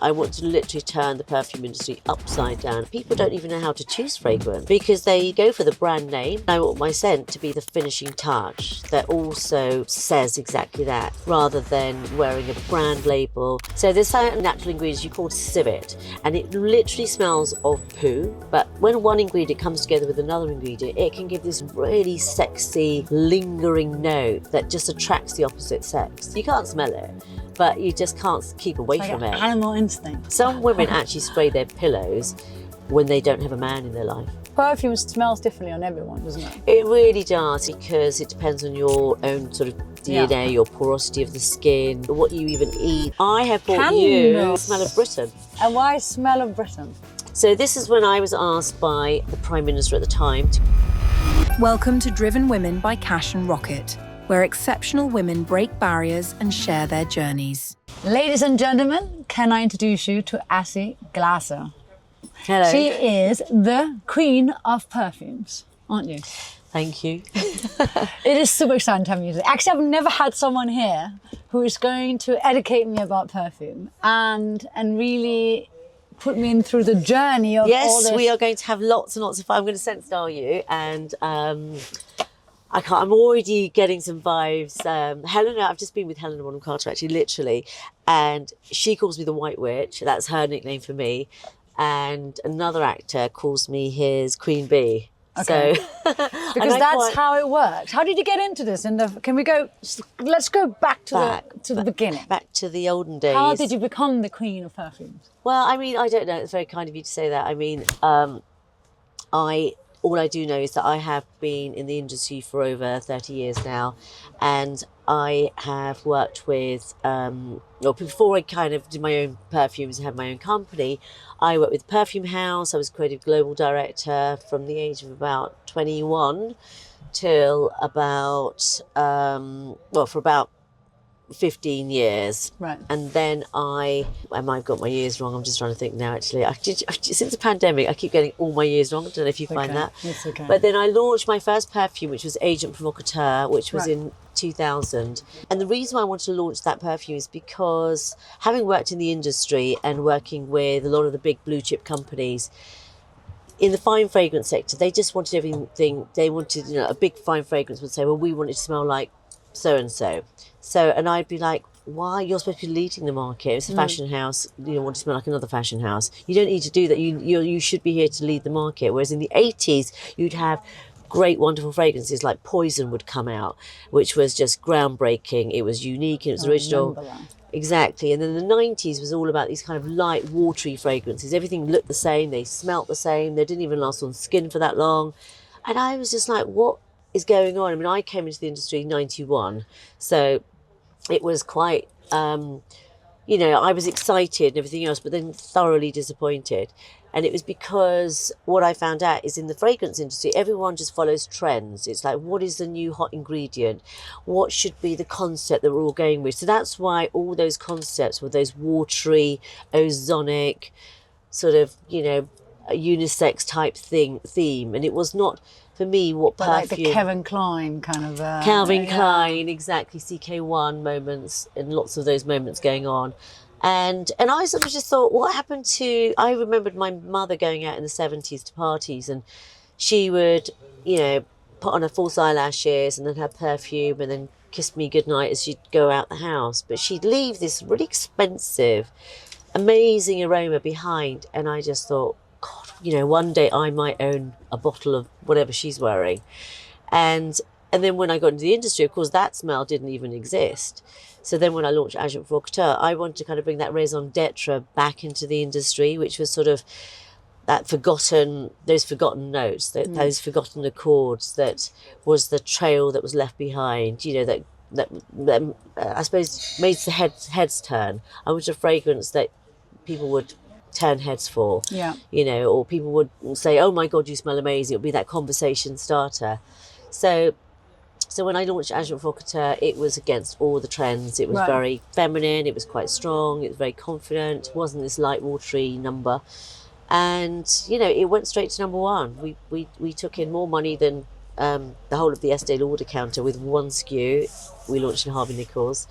I want to literally turn the perfume industry upside down. People don't even know how to choose fragrance because they go for the brand name. I want my scent to be the finishing touch that also says exactly that, rather than wearing a brand label. So there's certain natural ingredients you call civet, and it literally smells of poo, but when one ingredient comes together with another ingredient, it can give this really sexy, lingering note that just attracts the opposite sex. You can't smell it, but you just can't keep away from it. Animal instinct. Some women actually spray their pillows when they don't have a man in their life. Perfume smells differently on everyone, doesn't it? It really does, because it depends on your own sort of DNA, your porosity of the skin, what you even eat. I have bought you the smell of Britain. And why smell of Britain? So this is when I was asked by the Prime Minister at the time to... Welcome to Driven Women by Cash and Rocket, where exceptional women break barriers and share their journeys. Ladies and gentlemen, can I introduce you to Azzi Glasser? Hello. She is the queen of perfumes, aren't you? Thank you. It is super exciting to have you today. Actually, I've never had someone here who is going to educate me about perfume and really put me in through the journey of all this. Yes, we are going to have lots and lots of fun. I'm going to scent style you, and I'm already getting some vibes. Helena, I've just been with Helena Bonham Carter, actually, literally, and she calls me the White Witch. That's her nickname for me. And another actor calls me his Queen Bee. Okay. So, because that's how it works. How did you get into this? Let's go back to the beginning. Back to the olden days. How did you become the queen of perfumes? Well, I mean, I don't know. It's very kind of you to say that. I mean, all I do know is that I have been in the industry for over 30 years now, and I have worked with, before I kind of did my own perfumes and had my own company, I worked with Perfume House. I was creative global director from the age of about 21 till about, for about 15 years. Right. And then I might have got my years wrong. I'm just trying to think now, actually. Since the pandemic, I keep getting all my years wrong. I don't know if you find that. It's okay. But then I launched my first perfume, which was Agent Provocateur, which was in 2000. And the reason why I wanted to launch that perfume is because, having worked in the industry and working with a lot of the big blue chip companies, in the fine fragrance sector, they just wanted everything. They wanted, a big fine fragrance would say, well, we want it to smell like so-and-so. And I'd be like, why? You're supposed to be leading the market. It's a fashion house. You don't want to smell like another fashion house. You don't need to do that. You should be here to lead the market. Whereas in the 80s, you'd have great, wonderful fragrances like Poison would come out, which was just groundbreaking. It was unique. It was original. Exactly. And then the 90s was all about these kind of light, watery fragrances. Everything looked the same. They smelt the same. They didn't even last on skin for that long. And I was just like, what is going on? I mean, I came into the industry in 91. So it was quite, I was excited and everything else, but then thoroughly disappointed. And it was because what I found out is in the fragrance industry, everyone just follows trends. It's like, what is the new hot ingredient? What should be the concept that we're all going with? So that's why all those concepts were those watery, ozonic, sort of, unisex type theme. And it was not, for me, what perfume... Like the Calvin Klein kind of... Calvin Klein, exactly, CK1 moments, and lots of those moments going on. And I sort of just thought, what happened to... I remembered my mother going out in the 70s to parties, and she would, put on her false eyelashes and then her perfume and then kiss me goodnight as she'd go out the house. But she'd leave this really expensive, amazing aroma behind. And I just thought, God, one day I might own a bottle of whatever she's wearing. And then when I got into the industry, of course, that smell didn't even exist. So then when I launched Agent Provocateur, I wanted to kind of bring that raison d'etre back into the industry, which was sort of those forgotten notes, those forgotten accords, that was the trail that was left behind, that I suppose made the heads turn. I wanted a fragrance that people would turn heads for, or people would say, oh my God, you smell amazing. It would be that conversation starter. So when I launched Agent Provocateur, it was against all the trends. It was very feminine. It was quite strong. It was very confident. It wasn't this light, watery number. And, it went straight to number one. We took in more money than the whole of the Estée Lauder counter with one SKU. We launched in Harvey Nichols.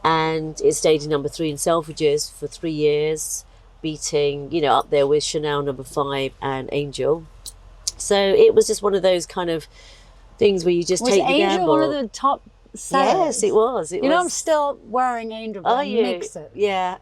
And it stayed in number 3 in Selfridges for 3 years. beating, you know, up there with Chanel No.5 and Angel. So it was just one of those kind of things where you just take the gamble. Was Angel one of the top sellers? Yes, it was. You know, I'm still wearing Angel, but I mix it. Yeah.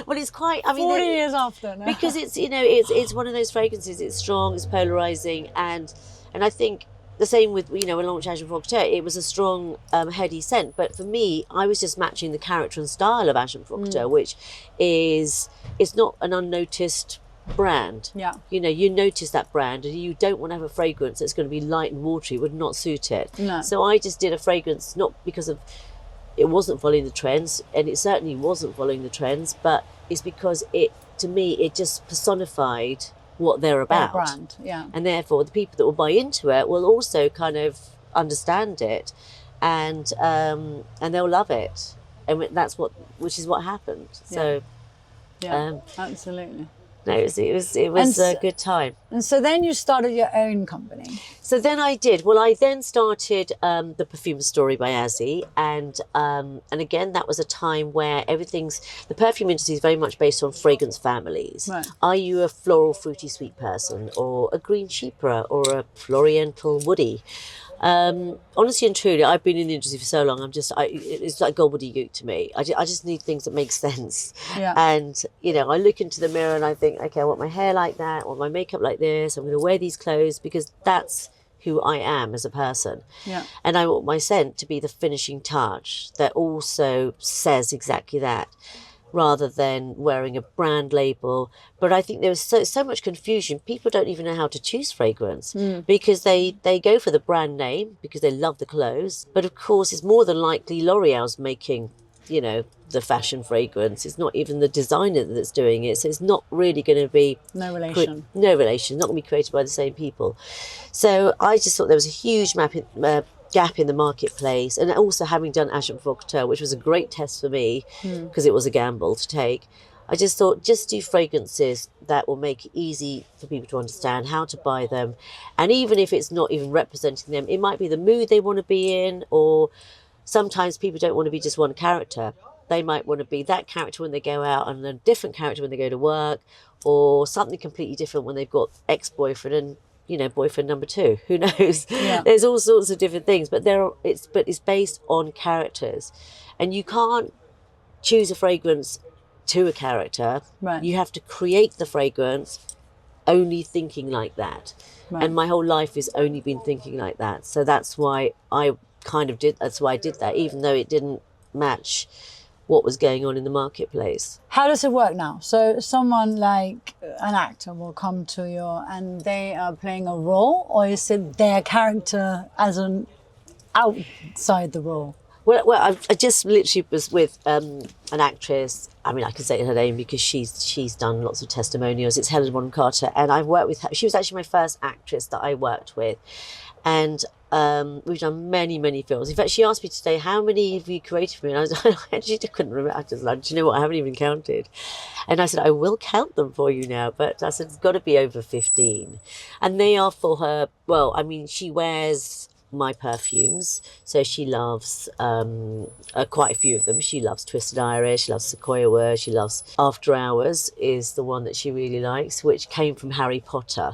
Well, it's quite, I mean... 40 years after now. Because it's, you know, it's one of those fragrances. It's strong, it's polarizing, and I think the same with, you know, when I launched Agent Provocateur, it was a strong, heady scent. But for me, I was just matching the character and style of Agent Provocateur, which is, it's not an unnoticed brand. Yeah. You know, you notice that brand and you don't want to have a fragrance that's going to be light and watery, would not suit it. No. So I just did a fragrance, not because of, it wasn't following the trends, and it certainly wasn't following the trends, but it's because it, to me, it just personified what they're about. Their brand, yeah. And therefore the people that will buy into it will also kind of understand it, and they'll love it. And that's which is what happened. So yeah, absolutely. No, it was a good time. And so then you started your own company. So then I did. Well, I then started the Perfumer Story by Azzi, and again that was a time where the perfume industry is very much based on fragrance families. Right. Are you a floral, fruity, sweet person, or a green chypre, or a floriental, woody? Honestly and truly, I've been in the industry for so long. It's like gobbledygook to me. I just need things that make sense. Yeah. And you know, I look into the mirror and I think, okay, I want my hair like that, I want my makeup like this. I'm going to wear these clothes because that's who I am as a person. Yeah. And I want my scent to be the finishing touch that also says exactly that, rather than wearing a brand label. But I think there was so much confusion. People don't even know how to choose fragrance because they go for the brand name because they love the clothes. But of course, it's more than likely L'Oreal's making, you know, the fashion fragrance. It's not even the designer that's doing it. So it's not really going to be... No relation. No relation. Not going to be created by the same people. So I just thought there was a huge gap in the marketplace, and also having done Agent Provocateur, which was a great test for me because it was a gamble to take, I just thought, just do fragrances that will make it easy for people to understand how to buy them. And even if it's not even representing them, it might be the mood they want to be in, or sometimes people don't want to be just one character. They might want to be that character when they go out and a different character when they go to work, or something completely different when they've got ex-boyfriend and, you know, boyfriend number 2. Who knows? Yeah. There's all sorts of different things, but it's based on characters, and you can't choose a fragrance to a character. Right. You have to create the fragrance only thinking like that. Right. And my whole life has only been thinking like that. So that's why I did that, even though it didn't match what was going on in the marketplace. How does it work now? So someone like an actor will come to you and they are playing a role, or is it their character as an outside the role? Well, I just literally was with an actress. I mean, I can say her name because she's done lots of testimonials. It's Helena Bonham Carter, and I've worked with her. She was actually my first actress that I worked with, and we've done many, many films. In fact, she asked me today, how many have you created for me? And I actually couldn't remember. I just like, do you know what? I haven't even counted. And I said, I will count them for you now. But I said, it's got to be over 15. And they are for her. Well, I mean, she wears my perfumes. So she loves quite a few of them. She loves Twisted Iris. She loves Sequoia Wood. She loves After Hours is the one that she really likes, which came from Harry Potter.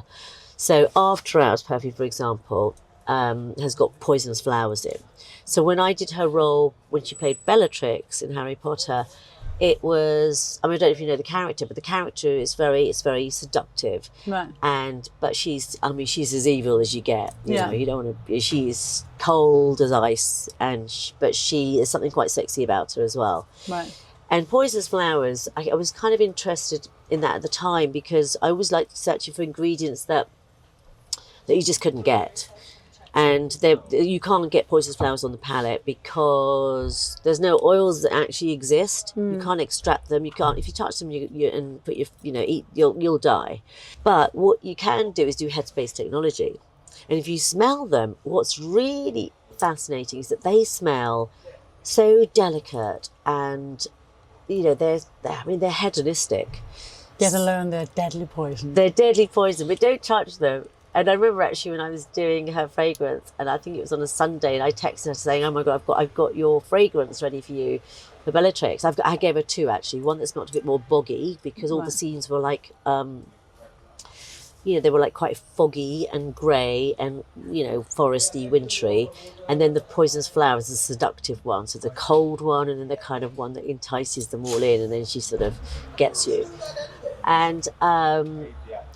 So After Hours perfume, for example, has got poisonous flowers in. So when I did her role, when she played Bellatrix in Harry Potter, it was, I mean, I don't know if you know the character, but the character is very seductive. Right. But she's as evil as you get. You know, you don't want to, she's cold as ice, but she is something quite sexy about her as well. Right. And poisonous flowers, I was kind of interested in that at the time because I always liked searching for ingredients that you just couldn't get. And you can't get poisonous flowers on the palette because there's no oils that actually exist. You can't extract them. You can't, if you touch them and put eat, you'll die. But what you can do is do headspace technology. And if you smell them, what's really fascinating is that they smell so delicate, and they're hedonistic. Let alone they're deadly poison. They're deadly poison, but don't touch them. And I remember actually when I was doing her fragrance, and I think it was on a Sunday, and I texted her saying, "Oh my God, I've got your fragrance ready for you, for Bellatrix." I gave her two actually. One that smelled a bit more boggy because all the scenes were like, they were like quite foggy and grey and foresty, wintry. And then the poisonous flowers, the seductive one, so the cold one, and then the kind of one that entices them all in, and then she sort of gets you. And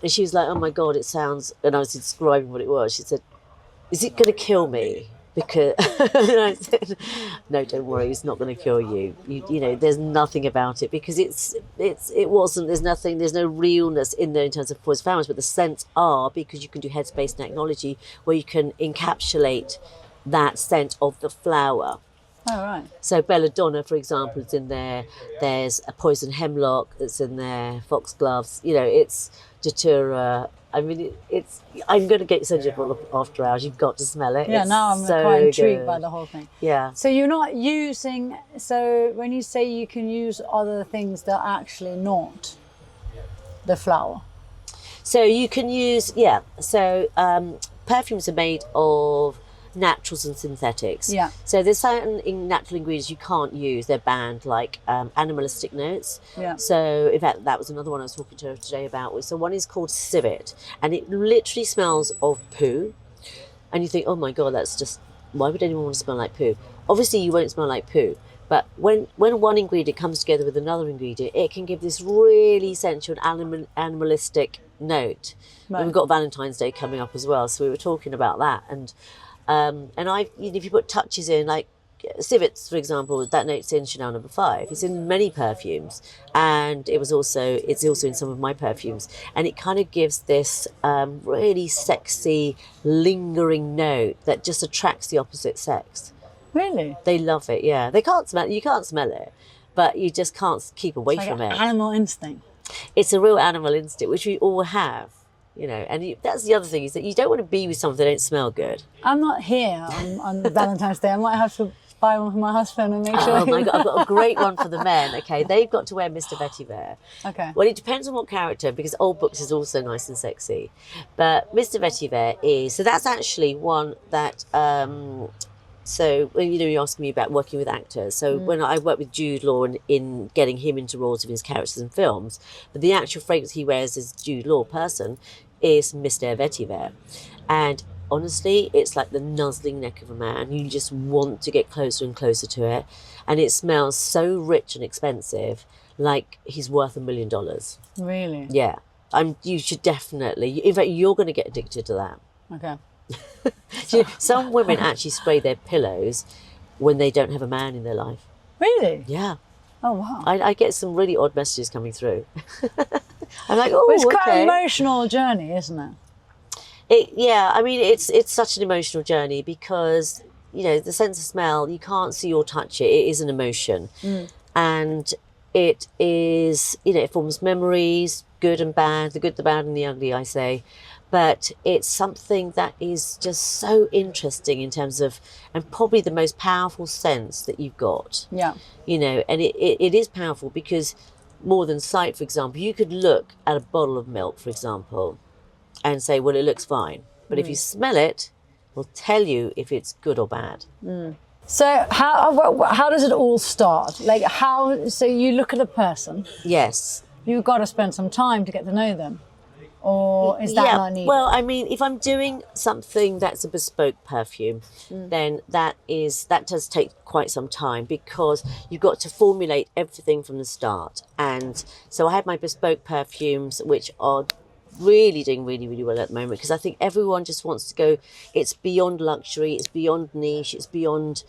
she was like, "Oh my God, it sounds," and I was describing what it was. She said, "Is it going to kill me?" Because and I said, "No, don't worry, it's not going to kill you. There's nothing about it because it wasn't. There's no realness in there in terms of poison flowers, but the scents are, because you can do headspace technology where you can encapsulate that scent of the flower." Oh, right. So belladonna, for example, is in there. There's a poison hemlock that's in there. Foxgloves, it's datura. I mean, I'm going to get you send you a bottle after hours. You've got to smell it. Yeah, it's now I'm so quite intrigued good. by the whole thing. Yeah. So you're not using. So when you say you can use other things that are actually not the flower. So you can use So perfumes are made of naturals and synthetics. Yeah. So there's certain natural ingredients you can't use. They're banned, like animalistic notes. Yeah. So in fact, that was another one I was talking to her today about. So one is called civet, and it literally smells of poo. And you think, oh my God, that's just, why would anyone want to smell like poo? Obviously you won't smell like poo. But when one ingredient comes together with another ingredient, it can give this really sensual animalistic note. Right. And we've got Valentine's Day coming up as well, so we were talking about that. And if you put touches in, like civets, for example, that note's in Chanel No.5. It's in many perfumes, and it's also in some of my perfumes. And it kind of gives this really sexy, lingering note that just attracts the opposite sex. Really? They love it. Yeah, they can't smell. You can't smell it, but you just can't keep away Like from an it. animal instinct. It's a real animal instinct, which we all have. And that's the other thing, is that you don't want to be with someone that don't smell good. I'm not here on Valentine's Day. I might have to buy one for my husband and make sure. Oh my God, I've got a great one for the men. Okay, they've got to wear Mr. Vetiver. Okay. Well, it depends on what character, because Old Books is also nice and sexy. But Mr. Vetiver so that's actually one that, so you're asking me about working with actors. So when I worked with Jude Law in getting him into roles of his characters in films, but the actual fragrance he wears as Jude Law person is Mr. Vetiver. And honestly, it's like the nuzzling neck of a man. You just want to get closer and closer to it. And it smells so rich and expensive, like he's worth $1 million. Really? Yeah. You should definitely, in fact, you're going to get addicted to that. Okay. Some women actually spray their pillows when they don't have a man in their life. Really? Yeah. Oh, wow. I get some really odd messages coming through. I'm like, oh, Well, it's quite okay. an emotional journey, isn't it? It's such an emotional journey because, the sense of smell, you can't see or touch it. It is an emotion. And it is, it forms memories, good and bad, the good, the bad and the ugly, I say. But it's something that is just so interesting in terms of, and probably the most powerful sense that you've got. Yeah. And it is powerful because more than sight, for example, you could look at a bottle of milk, for example, and say, well, it looks fine. But if you smell it, it will tell you if it's good or bad. So how does it all start? So you look at a person, Yes. you've got to spend some time to get to know them. Or is that not needed? Well, if I'm doing something that's a bespoke perfume, then that does take quite some time because you've got to formulate everything from the start. And so I have my bespoke perfumes, which are really doing really, really well at the moment because I think everyone just wants to go, it's beyond luxury, it's beyond niche, it's beyond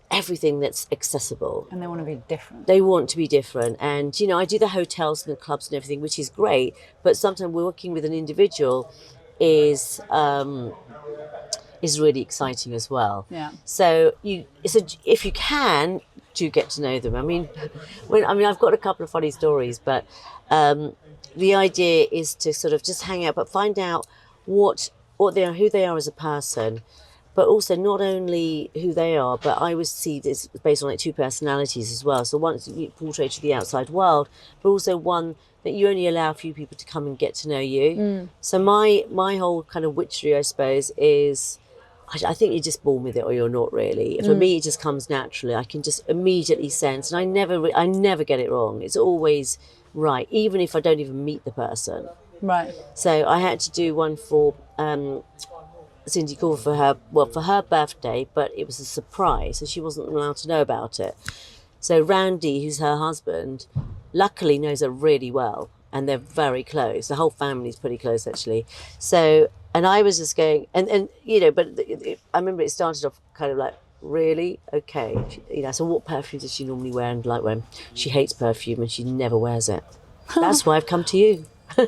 everything that's accessible. And they want to be different. They want to be different. And, I do the hotels and the clubs and everything, which is great. But sometimes working with an individual is really exciting as well. Yeah. So if you can, do get to know them. I've got a couple of funny stories, but the idea is to sort of just hang out, but find out what they are, who they are as a person. But also not only who they are, but I always see this based on two personalities as well. So one is portrait to the outside world, but also one that you only allow a few people to come and get to know you. So my whole kind of witchery, I suppose, is I think you're just born with it or you're not really. For me, it just comes naturally. I can just immediately sense, and I never get it wrong. It's always right, even if I don't even meet the person. Right. So I had to do one for Cindy Crawford for her birthday, but it was a surprise, so she wasn't allowed to know about it. So Randy, who's her husband, luckily knows her really well, and they're very close. The whole family's pretty close, actually. So, and I was just going, and you know, but I remember it started off kind of like, really? Okay. You know, so what perfume does she normally wear? And like when she hates perfume and she never wears it. That's why I've come to you. And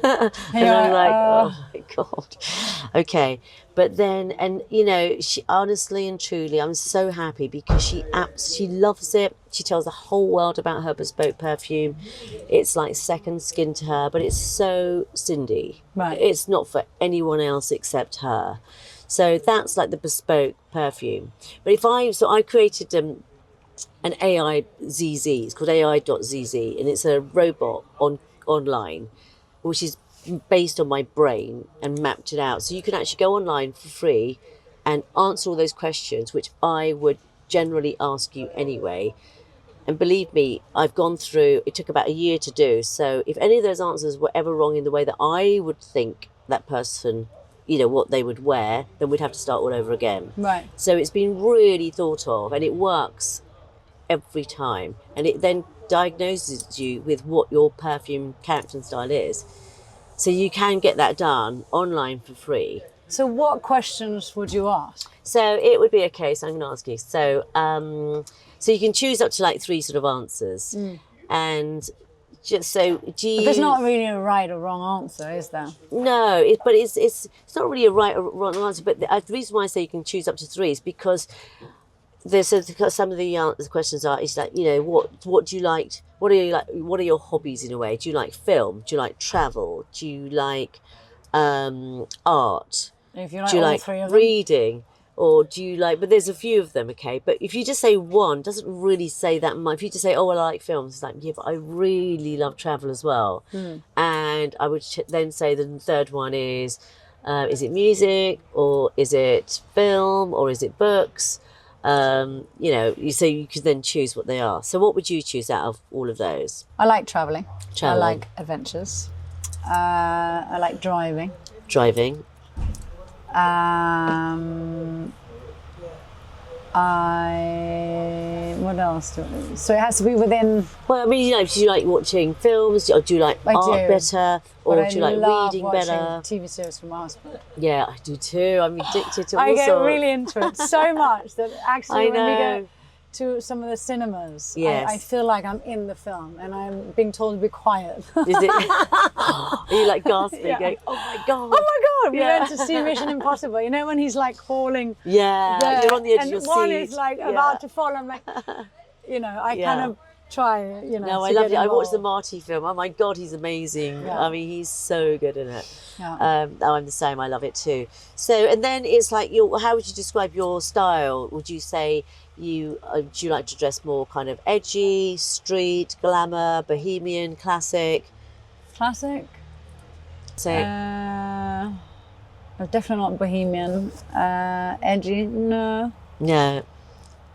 I'm like, oh my God. Okay. But then, and you know, she honestly and truly, I'm so happy because she loves it. She tells the whole world about her bespoke perfume. It's like second skin to her, but it's so Cindy. Right. It's not for anyone else except her. So that's like the bespoke perfume. But I created an AI ZZ. It's called AI.ZZ, and it's a robot online, which is based on my brain and mapped it out. So you can actually go online for free and answer all those questions, which I would generally ask you anyway. And believe me, I've gone through, it took about a year to do. So if any of those answers were ever wrong in the way that I would think that person, you know, what they would wear, then we'd have to start all over again. Right. So it's been really thought of, and it works every time. And it then diagnoses you with what your perfume character and style is. So you can get that done online for free. So what questions would you ask? So it would be, okay, so I'm going to ask you. So so you can choose up to like 3 sort of answers. And just so, do you... But there's not really a right or wrong answer, is there? No, but it's not really a right or wrong answer. But the reason why I say you can choose up to 3 is because some of the questions are, is like, you know, what do you like? What are your hobbies in a way? Do you like film? Do you like travel? Do you like art? If you like do you all like 3 of them? reading? Or do you like, but there's a few of them, okay? But if you just say one, it doesn't really say that much. If you just say, oh, well, I like films, it's like, yeah, but I really love travel as well. And I would then say the third one is it music, or is it film, or is it books? You know, so you could then choose what they are. So what would you choose out of all of those? I like traveling. Traveling. I like adventures. I like driving. Driving. What else? So it has to be within. Well, I mean, you know, do you like watching films, or do you like art better, or do you like reading better? TV series from my husband. Yeah, I do too. I'm addicted to all I get sorts. really into it so much that actually I when we know. go to some of the cinemas, Yes. I feel like I'm in the film and I'm being told to be quiet. Is it? Are you like gasping, Yeah. going, oh my God. Oh my God, we Yeah. went to see Mission Impossible. You know when he's like falling Yeah, there, you're on the edge and of your seat. one is like about to fall. I'm like, you know, I Yeah. kind of try, you know. No, I to loved get it. I watched the involved. Marty film. Oh my God, he's amazing. Yeah. I mean, he's so good in it. Yeah. I'm the same. I love it too. So, and then it's like, how would you describe your style? Would you say do you like to dress more kind of edgy, street, glamour, bohemian, classic? Classic. So, I'm definitely not bohemian. Edgy, no. no.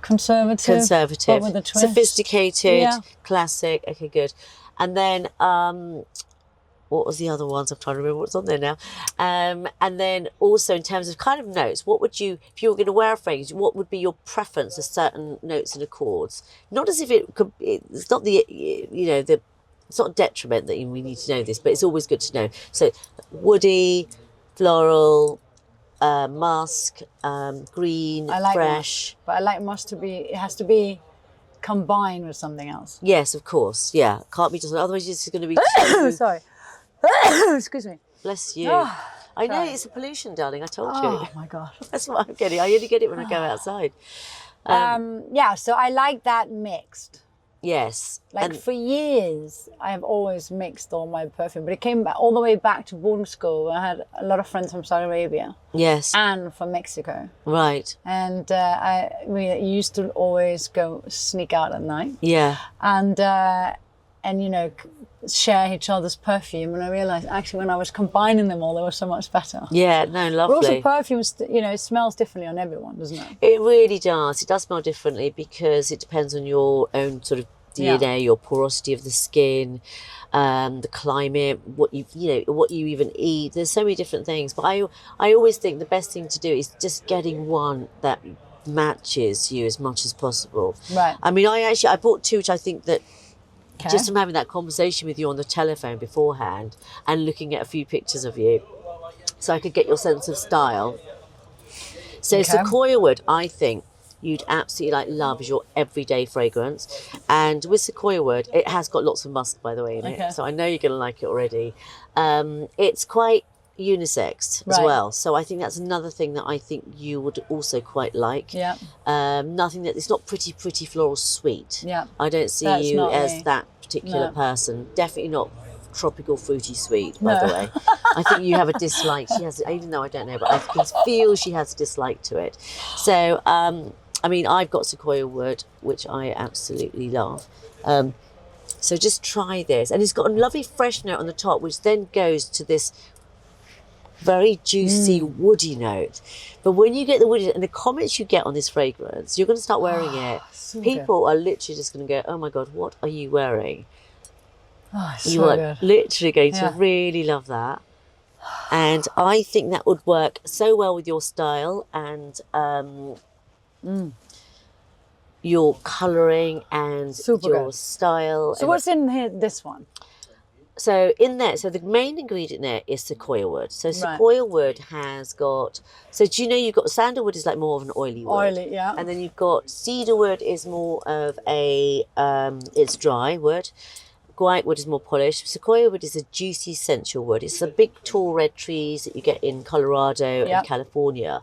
Conservative. But with a twist. Sophisticated, Yeah. classic. Okay, good. And then what was the other ones? I'm trying to remember what's on there now. And then also in terms of kind of notes, what would you, if you were going to wear a fragrance, what would be your preference for certain notes and accords? Not as if it could. It's not the it's not a detriment that we need to know this, but it's always good to know. So woody, floral. Musk, green, I like fresh. musk, but I like musk to be. It has to be combined with something else. Yes, of course. Yeah, can't be just. Otherwise, it's going to be. Sorry. Excuse me. Bless you. Oh, I know sorry. it's a pollution, darling. I told you. Oh my God. That's what I'm getting. I only get it when I go outside. Yeah. So I like that mixed. Yes. Like and for years, I have always mixed all my perfume, but it came back all the way back to boarding school. I had a lot of friends from Saudi Arabia yes. and from Mexico, Right. and we used to always go sneak out at night. Yeah. And you know, share each other's perfume. And I realized actually when I was combining them all, they were so much better. Yeah, no, But also lovely. perfumes, you know, it smells differently on everyone, doesn't it? It really does. It does smell differently because it depends on your own sort of DNA, your porosity of the skin, the climate, what you even eat. There's so many different things. But I always think the best thing to do is just getting one that matches you as much as possible. Right. I mean, I bought two, which I think that Okay. just from having that conversation with you on the telephone beforehand and looking at a few pictures of you, so I could get your sense of style. So Sequoia Wood, I think you'd absolutely love as your everyday fragrance. And with Sequoia Wood, it has got lots of musk, by the way, in it. So I know you're going to like it already. It's quite unisex as well. So I think that's another thing that I think you would also quite like. Yeah. Nothing that, it's not pretty floral sweet. Yeah. I don't see That's you not as me. that particular No. person. Definitely not tropical fruity sweet, by the way. I think you have a dislike. She has, even though I don't know, but I can feel she has a dislike to it. So, I mean, I've got Sequoia Wood, which I absolutely love. So just try this. And it's got a lovely fresh note on the top, which then goes to this very juicy woody note. But when you get the woody, and the comments you get on this fragrance, you're going to start wearing it. So People are literally just going to go, oh my God, what are you wearing? Oh, it's You so are good. literally going to Yeah. really love that. And I think that would work so well with your style and your colouring and Super your good. style. So what's in here, this one? So in there, so the main ingredient there is Sequoia Wood. So Sequoia Wood has got, so do you know you've got, sandalwood is like more of an oily wood. Oily, yeah. And then you've got cedarwood is more of a, it's dry wood. White wood is more polished. Sequoia wood is a juicy sensual wood. It's the big tall red trees that you get in Colorado and California.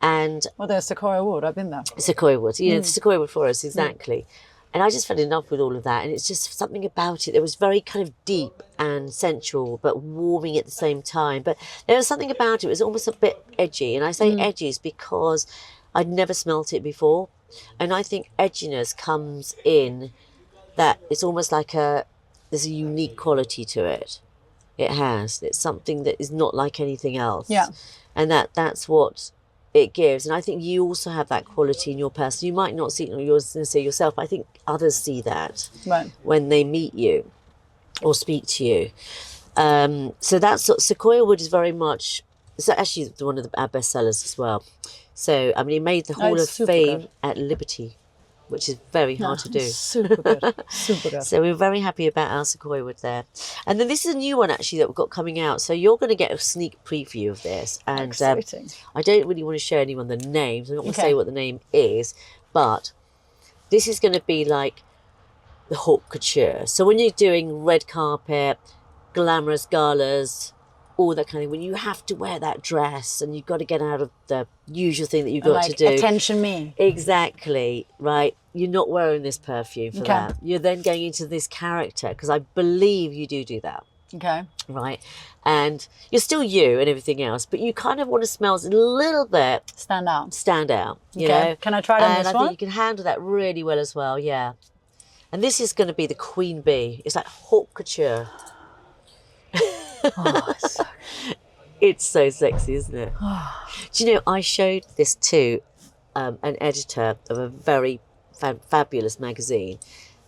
And Well, there's Sequoia Wood. I've been there. Sequoia wood, the Sequoia wood forest, exactly. And I just fell in love with all of that. And it's just something about it that was very kind of deep and sensual, but warming at the same time. But there was something about it. It was almost a bit edgy. And I say edgy is because I'd never smelt it before. And I think edginess comes in that it's almost like there's a unique quality to it. It has. It's something that is not like anything else. Yeah. And that's what it gives. And I think you also have that quality in your person. You might not see it yourself, but I think others see that when they meet you or speak to you. So that's Sequoia Wood is very much, it's actually one of our best sellers as well. So, I mean, it made the Hall of Fame at Liberty, which is very hard to do. Super good. Super good. So we're very happy about our Sequoia Wood there. And then this is a new one actually that we've got coming out. So you're going to get a sneak preview of this. And Exciting. I don't really want to show anyone the names. I'm not going to say what the name is, but this is going to be like the haute couture. So when you're doing red carpet, glamorous galas, all that kind of thing, when you have to wear that dress and you've got to get out of the usual thing that you've got to do. Attention me. Exactly, right? You're not wearing this perfume for that. You're then going into this character, because I believe you do that. Okay. Right? And you're still you and everything else, but you kind of want to smell a little bit Stand out. you know? Can I try it on And this I one? think you can handle that really well as well, yeah. And this is going to be the Queen Bee. It's like haute couture. Oh, it's so It's so sexy, isn't it? Do you know, I showed this to an editor of a very fabulous magazine,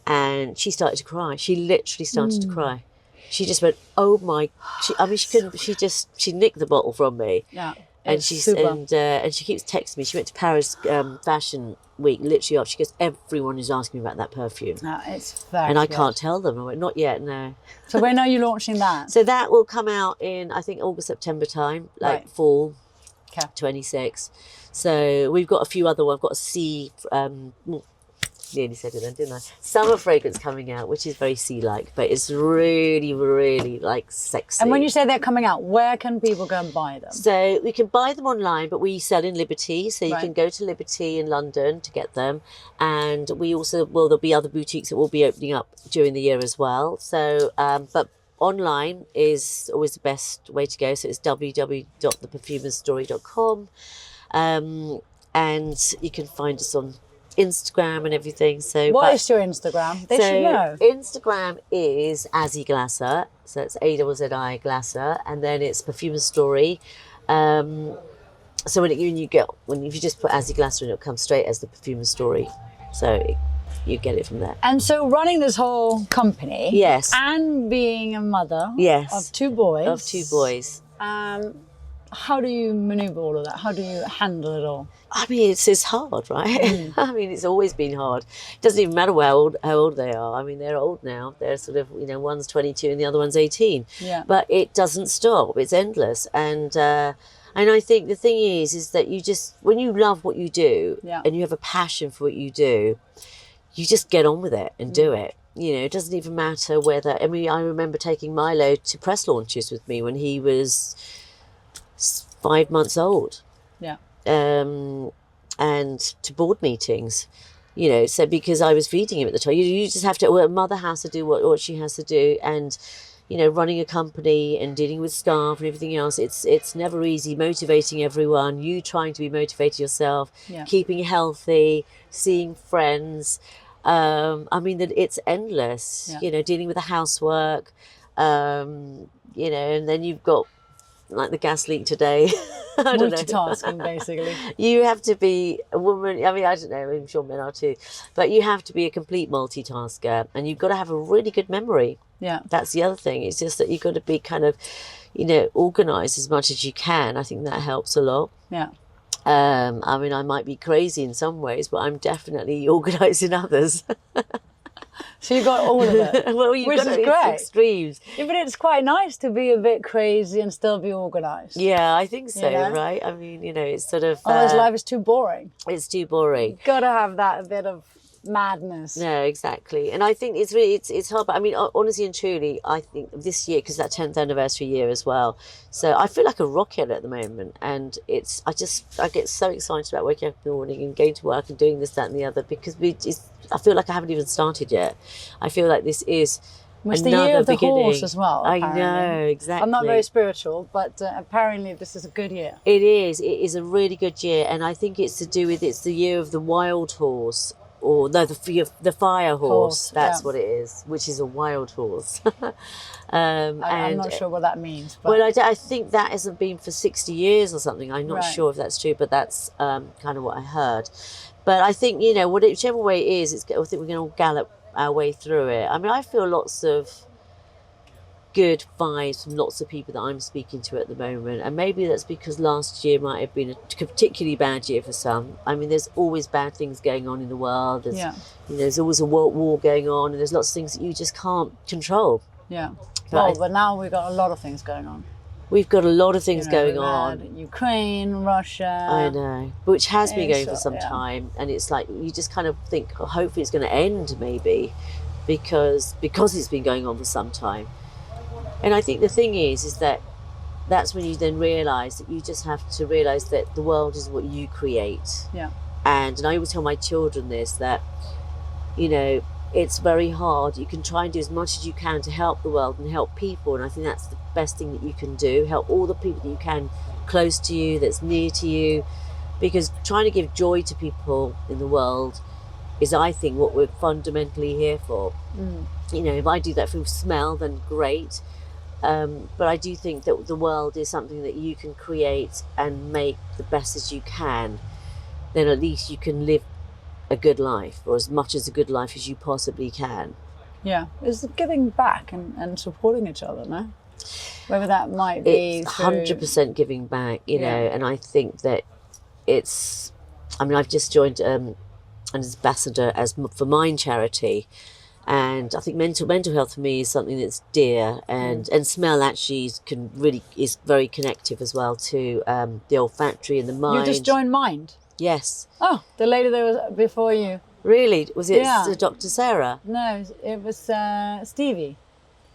and she started to cry. She literally started to cry. She just went, "Oh my!" She couldn't. She nicked the bottle from me. Yeah. And It's she super. and she keeps texting me. She went to Paris Fashion Week literally off. She goes, "Everyone is asking me about that perfume." It's very And I good. can't tell them. I went, "Not yet, no." So when are you launching that? So that will come out in, I think, August, September time, like fall 26. So we've got a few other ones. I've got a nearly said it then, didn't I? Summer fragrance coming out, which is very sea-like, but it's really, really like sexy. And when you say they're coming out, where can people go and buy them? So we can buy them online, but we sell in Liberty. So you can go to Liberty in London to get them. And we also, there'll be other boutiques that will be opening up during the year as well. So, but online is always the best way to go. So it's www.theperfumersstory.com. And you can find us on Instagram and everything. So What is your Instagram? They should know. Instagram is Azzi Glasser. So it's Azzi Glasser, and then it's Perfumer Story. So when if you just put Azzi Glasser, it'll come straight as the Perfumer Story. So you get it from there. And so running this whole company, Yes, and being a mother, yes, of two boys, how do you maneuver all of that? How do you handle it all? I mean, it's hard, right? I mean, it's always been hard. It doesn't even matter how old they are. I mean, they're old now. They're sort of, one's 22 and the other one's 18. Yeah. But it doesn't stop. It's endless. And I think the thing is that you just, when you love what you do and you have a passion for what you do, you just get on with it and do it. It doesn't even matter whether, I mean, I remember taking Milo to press launches with me when he was 5 months old. Yeah. And to board meetings, so because I was feeding him at the time, you just have to, a mother has to do what she has to do. And, running a company and dealing with staff and everything else, it's never easy, motivating everyone, you trying to be motivated yourself, keeping healthy, seeing friends. I mean, that it's endless, dealing with the housework, and then you've got like the gas leak today. I don't know. Multitasking, basically. You have to be a woman. I mean, I don't know. I'm sure men are too, but you have to be a complete multitasker, and you've got to have a really good memory. Yeah, that's the other thing. It's just that you've got to be kind of, organised as much as you can. I think that helps a lot. Yeah. I mean, I might be crazy in some ways, but I'm definitely organised in others. So you got all of it. Well, you've got these extremes. Yeah, but it's quite nice to be a bit crazy and still be organised. Yeah, I think so, right? I mean, it's sort of... Otherwise life is too boring. It's too boring. You've got to have that bit of madness. No, exactly. And I think it's really, it's hard, but I mean, honestly and truly, I think this year, because that 10th anniversary year as well, so I feel like a rocket at the moment, and I get so excited about waking up in the morning and going to work and doing this, that and the other, because I feel like I haven't even started yet. I feel like this is It's another the year of the beginning. horse as well, apparently. I know, exactly. I'm not very spiritual, but apparently this is a good year. It is a really good year, and I think it's to do with, it's the year of the wild horse. Or no, the fire horse. That's what it is, which is a wild horse. I'm not sure what that means. But... Well, I think that hasn't been for 60 years or something. I'm not sure if that's true, but that's kind of what I heard. But I think, whichever way it is, I think we're going to gallop our way through it. I mean, I feel lots of good vibes from lots of people that I'm speaking to at the moment, and maybe that's because last year might have been a particularly bad year for some. I mean, there's always bad things going on in the world. There's always a world war going on, and there's lots of things that you just can't control. Yeah. But now we've got a lot of things going on. We've got a lot of things going on. Ukraine, Russia. I know, which has been going for some time, and it's like you just kind of think, hopefully it's going to end, maybe, because it's been going on for some time. And I think the thing is that that's when you then realise that you just have to realise that the world is what you create. Yeah. And I always tell my children this, that, it's very hard. You can try and do as much as you can to help the world and help people. And I think that's the best thing that you can do. Help all the people that you can close to you, that's near to you. Because trying to give joy to people in the world is, I think, what we're fundamentally here for. If I do that through smell, then great. But I do think that the world is something that you can create and make the best as you can. Then at least you can live a good life, or as much as a good life as you possibly can. Yeah, it's giving back and supporting each other, no? Whether that might be it's 100% giving back, and I think that I've just joined an ambassador for Mind Charity. And I think mental health for me is something that's dear, and smell actually is very connective as well to the olfactory and the mind. You just joined Mind? Yes. Oh, the lady that was before you. Really? Was it Dr. Sarah? No, it was Stevie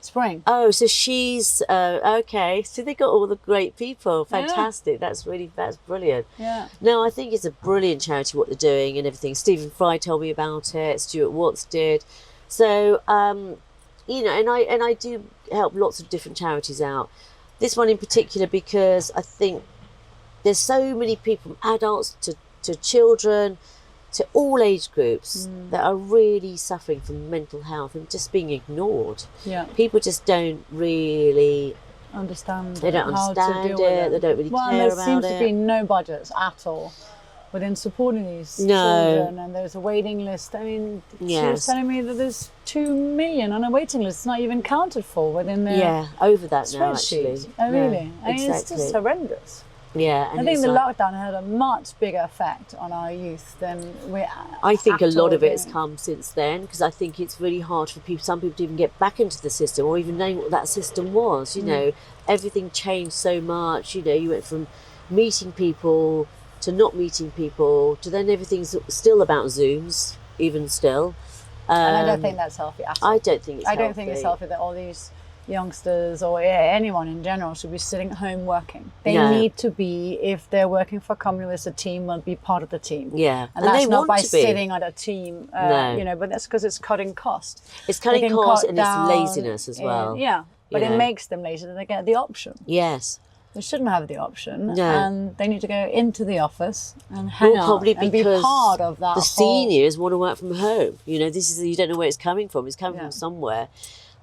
Spring. Oh, so she's okay. So they got all the great people. Fantastic. Yeah. That's brilliant. Yeah. No, I think it's a brilliant charity what they're doing and everything. Stephen Fry told me about it. Stuart Watts did. So, and I do help lots of different charities out. This one in particular, because I think there's so many people, from adults to children, to all age groups that are really suffering from mental health and just being ignored. Yeah. People just don't really understand. They don't how understand to deal with it. They don't really well, care there about seems it. to be no budgets at all within supporting these No. children, and there's a waiting list. I mean, she was Yes. telling me that there's 2 million on a waiting list. It's not even counted for within their Yeah, over that now spreadsheet. actually. Oh, really? Yeah, I mean, it's exactly. just horrendous. Yeah, and I think it's the like, lockdown had a much bigger effect on our youth than we. I think a at lot all of it has doing. come since then, because I think it's really hard for people, some people to even get back into the system or even knowing what that system was. You know, everything changed so much. You know, you went from meeting people to not meeting people to then everything's still about Zooms, even still. And I don't think that's healthy at all. I don't think it's I don't think it's healthy that all these youngsters or anyone in general should be sitting at home working. They No. need to be, if they're working for a company with a team, will be part of the team. Yeah, And and that's they not want by to be. sitting on a team, No. you know, but that's because it's cutting cost. It's They cutting can costs cut and it's down laziness as well. yeah, but you it know. makes them lazy. They get the option. Yes. They shouldn't have the option, No. and they need to go into the office and hang Well, out probably and be because part of that. the whole- seniors want to work from home. You know, this is, you don't know where it's coming from. It's coming Yeah. from somewhere.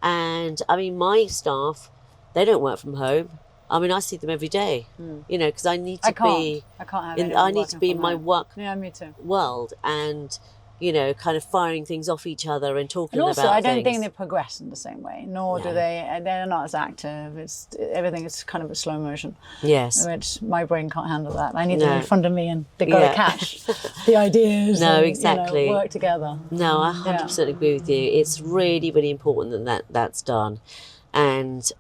And I mean, my staff, they don't work from home. I mean, I see them every day, you know, because I need to I can't. be, I can't have. I anyone need to working be in from my home. work Yeah, me too. world and, you know, kind of firing things off each other and talking And also, about I don't things. think they progress in the same way, nor do No. they. They're not as active. It's everything is kind of a slow motion, Yes. which my brain can't handle that. I need them No. in front of me, and they've got to Yeah. catch the ideas. No, and, exactly. You know, work together. No, I 100% agree with you. It's really, really important that that's done. And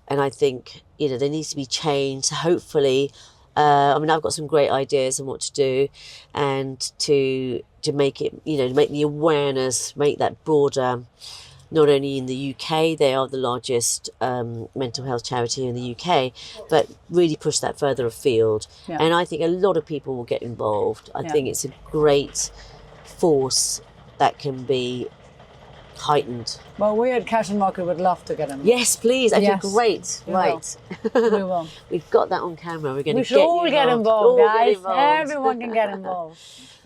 I think, you know, there needs to be change. Hopefully, I mean, I've got some great ideas on what to do and to make it, you know, to make the awareness, make that broader, not only in the UK, they are the largest mental health charity in the UK, but really push that further afield. Yeah. And I think a lot of people will get involved. I Yeah. think it's a great force that can be heightened. Well, we at Cash and Rocket would love to get them. Yes, please. I Yes, do great. we Right. We will. We've got that on camera. We're going We to should get all you get involved. involved, All get guys. involved. Everyone can get involved.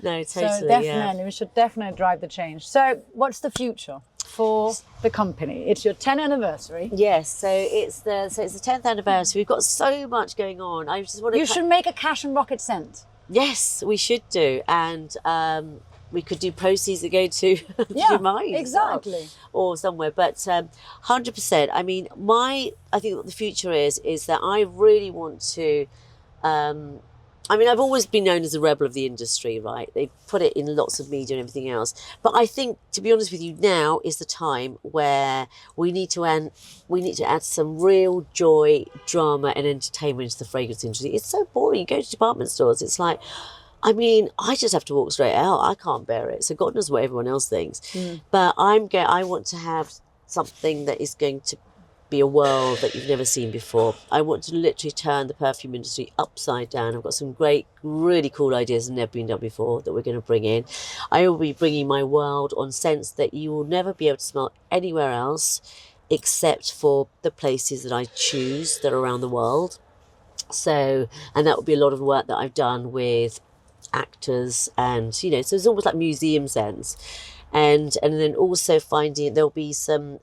No, totally. So definitely, we should definitely drive the change. So, what's the future for the company? It's your 10th anniversary. Yes, so it's the 10th anniversary. We've got so much going on. I just want to. You should make a Cash and Rocket scent. Yes, we should do, and we could do proceeds that go to Yeah, mine, exactly. or somewhere. But 100%. I mean, I think what the future is that I really want to. I mean, I've always been known as a rebel of the industry, right? They put it in lots of media and everything else. But I think, to be honest with you, now is the time where we need to add some real joy, drama, and entertainment into the fragrance industry. It's so boring. You go to department stores, it's like, I mean, I just have to walk straight out. I can't bear it. So God knows what everyone else thinks. But I want to have something that is going to be a world that you've never seen before. I want to literally turn the perfume industry upside down. I've got some great, really cool ideas that have never been done before that we're going to bring in. I will be bringing my world on scents that you will never be able to smell anywhere else except for the places that I choose that are around the world. So, and that will be a lot of work that I've done with actors and, you know, so it's almost like museum scents. And then also finding there'll be some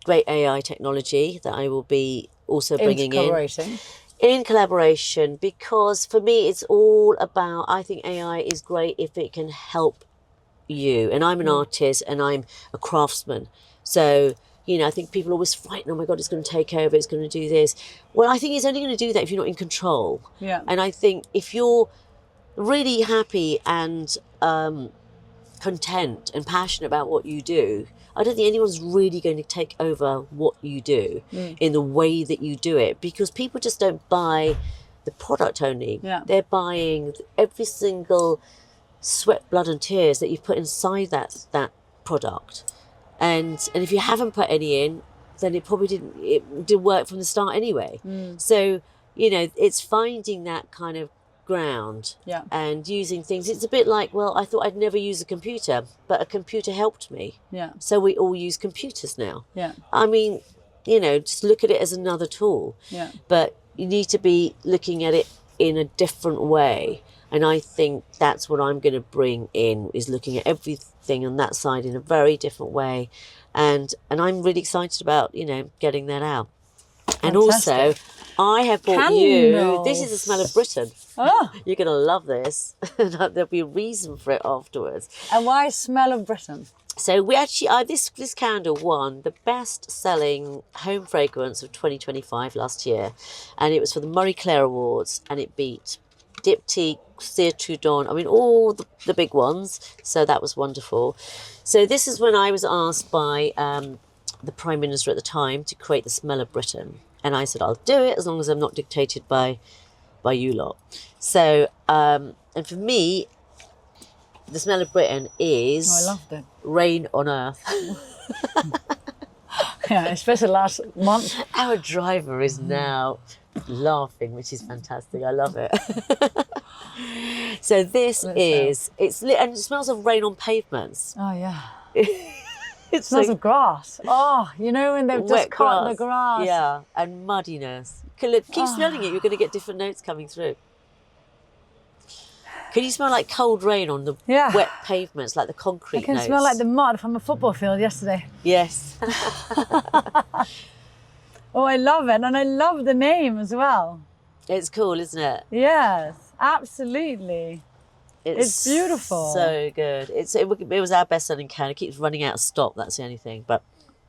great AI technology that I will be also bringing in collaboration, because for me it's all about, I think AI is great if it can help you, and I'm an artist and I'm a craftsman, so you know, I think people are always frightened, oh my God, it's going to take over, it's going to do this. Well, I think it's only going to do that if you're not in control. Yeah. And I think if you're really happy and content and passionate about what you do, I don't think anyone's really going to take over what you do in the way that you do it, because people just don't buy the product only. Yeah. They're buying every single sweat, blood and tears that you've put inside that product. And if you haven't put any in, then it didn't work from the start anyway. So, you know, it's finding that kind of ground and using things. It's a bit like, well, I thought I'd never use a computer, but a computer helped me. Yeah. So we all use computers now. Yeah. I mean, you know, just look at it as another tool. Yeah. But you need to be looking at it in a different way. And I think that's what I'm going to bring in, is looking at everything on that side in a very different way. And I'm really excited about, you know, getting that out. And also, I have bought you, this is the smell of Britain. Oh. You're going to love this. There'll be a reason for it afterwards. And why smell of Britain? So we actually, this candle won the best-selling home fragrance of 2025 last year. And it was for the Marie Claire Awards. And it beat Diptyque, Cire Trudon, I mean, all the big ones. So that was wonderful. So this is when I was asked by the Prime Minister at the time to create the smell of Britain. And I said, I'll do it as long as I'm not dictated by you lot. So, and for me, the smell of Britain is I loved it. rain on earth. Yeah, especially last month. Our driver is now laughing, which is fantastic. I love it. So this is, it's lit, and it smells of rain on pavements. Oh, yeah. It smells of grass. Oh, you know when they've just cut the grass. Yeah, and muddiness. Keep smelling it, you're going to get different notes coming through. Can you smell like cold rain on the wet pavements, like the concrete I can notes? smell like the mud from a football field yesterday. Yes. Oh, I love it. And I love the name as well. It's cool, isn't it? Yes, absolutely. It's beautiful. So good. It was our best-selling can. It keeps running out of stock. That's the only thing. But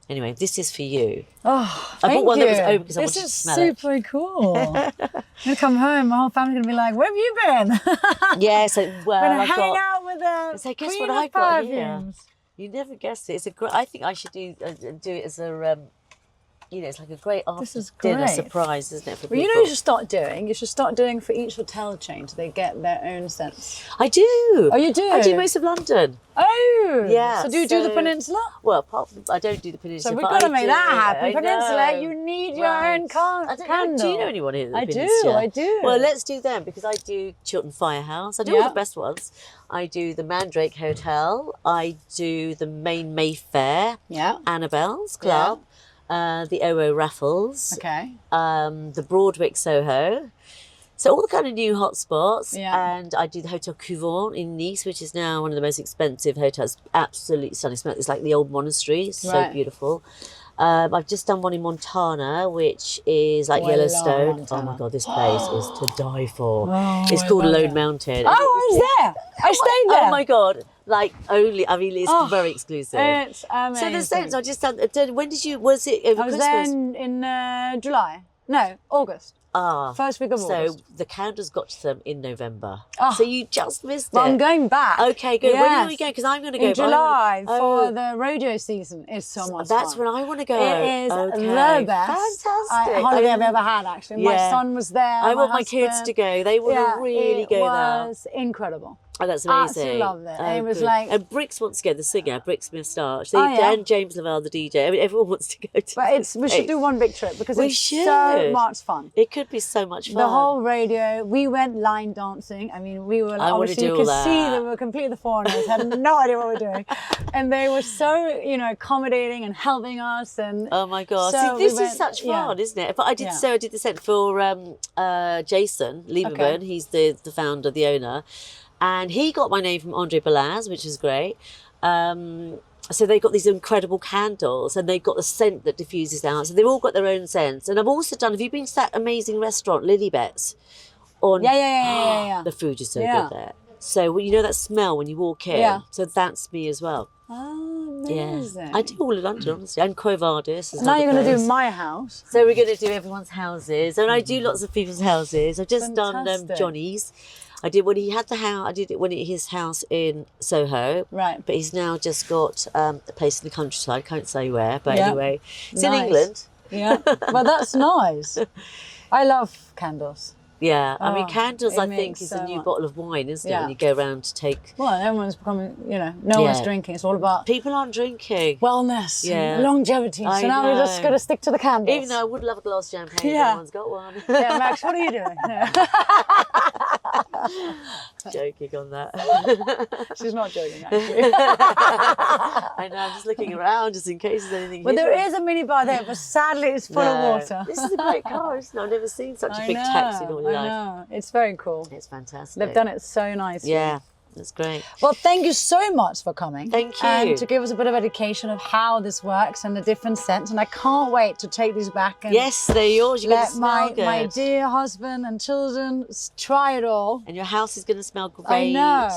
anyway, this is for you. Oh, I bought one you. that was open because I wanted to smell it. This is super cool. I'm gonna come home. My whole family's gonna be like, "Where have you been?" Yeah. So Been hanging out with the So guess queen what I of got here? perfumes. You never guessed it. It's a great. I think I should do it as a. You know, it's like a great after dinner great. surprise, isn't it? For Well, people. you know, you should start doing. You should start doing for each hotel chain so they get their own scents. I do. Oh, you do? I do most of London. Oh, Yeah, So do you do the so- peninsula? Well, apart from, I don't do the peninsula. So we've but got to I make do. that happen. I Peninsula, know. you need your Right. own I don't know. candle. Do you know anyone here? I do. Well, let's do them because I do Chiltern Firehouse. I do all the best ones. I do the Mandrake Hotel. I do the main Mayfair. Yeah. Annabelle's Club. The OO Raffles. Okay. The Broadwick Soho. So all the kind of new hotspots. Yeah. And I do the Hotel Couvent in Nice, which is now one of the most expensive hotels. Absolutely stunning. It's like the old monastery. It's so beautiful. I've just done one in Montana, which is like Yellowstone. Oh my God, this place is to die for. It's called Lone Mountain. Oh, I was there. I stayed there. Oh my God. Like it's very exclusive. It's amazing. So the scents, I just done, when did you, was it over I was Christmas? there in July. No, August. First week of August. So the candles got to them in November. Oh. So you just missed Well, it. I'm going back. Okay, good. Yes. When are you going? Because I'm going to go. In July Oh. for the rodeo season. It's so much That's fun. when I want to go. It is Okay. the best Fantastic. holiday I've ever had, actually. My son was there. I want my kids husband. to go. They want to really go there. It was incredible. Oh, that's amazing. Absolutely loved it. Oh, It was good. like- And Brix wants to go, the singer, Brix Moustache. yeah. And James Lavelle, the DJ. I mean, everyone wants to go to But we should do one big trip because We it's should. so much fun. It could be so much fun. The whole radio, we went line dancing. I mean, we were I wanna obviously, do you all could that. see that we were completely foreigners, had no idea what we were doing. And they were so, accommodating and helping us. And oh my God. so See, this we is went- such fun, isn't it? But I did Yeah. I did the scent for Jason Lieberman. Okay. He's the founder, the owner. And he got my name from Andre Balaz, which is great. So they've got these incredible candles and they've got the scent that diffuses out. So they've all got their own scents. And I've also done, have you been to that amazing restaurant, Lilybet's? Yeah. The food is so Yeah. good there. So you know that smell when you walk in? Yeah. So that's me as well. Oh, Yeah. amazing. I do all of London, honestly. And Quo Vadis. Now you're going to do my house. So we're going to do everyone's houses. And I do lots of people's houses. I've just done Fantastic. Johnny's. I did when he had the house. I did it when his house in Soho. Right. But he's now just got a place in the countryside. I can't say where, but Yeah. anyway, it's Nice. in England. Yeah. Well, that's nice. I love candles. Yeah, I mean, Oh, candles, it I think, makes is so a new much. bottle of wine, isn't it? Yeah. When you go around to take. Well, everyone's becoming, no one's Yeah. drinking. It's all about People aren't drinking. wellness, Yeah. and longevity. I So now we're just know. going to stick to the candles. Even though I would love a glass of champagne, Yeah. everyone's got one. Yeah, Max, what are you doing? Joking on that. She's not joking, actually. I know, I'm just looking around just in case there's anything Well, hidden. there is a minibar there, but sadly it's full of No. water. This is a great car, isn't it? I've never seen such a I big know, taxi in all my I life. know. It's very cool. It's fantastic. They've done it so nicely. Yeah, that's great. Well, thank you so much for coming. Thank you. And to give us a bit of education of how this works and the different scents. And I can't wait to take these back and Yes, they're yours. You're going let to smell good. my dear husband and children try it all. And your house is going to smell great. I know.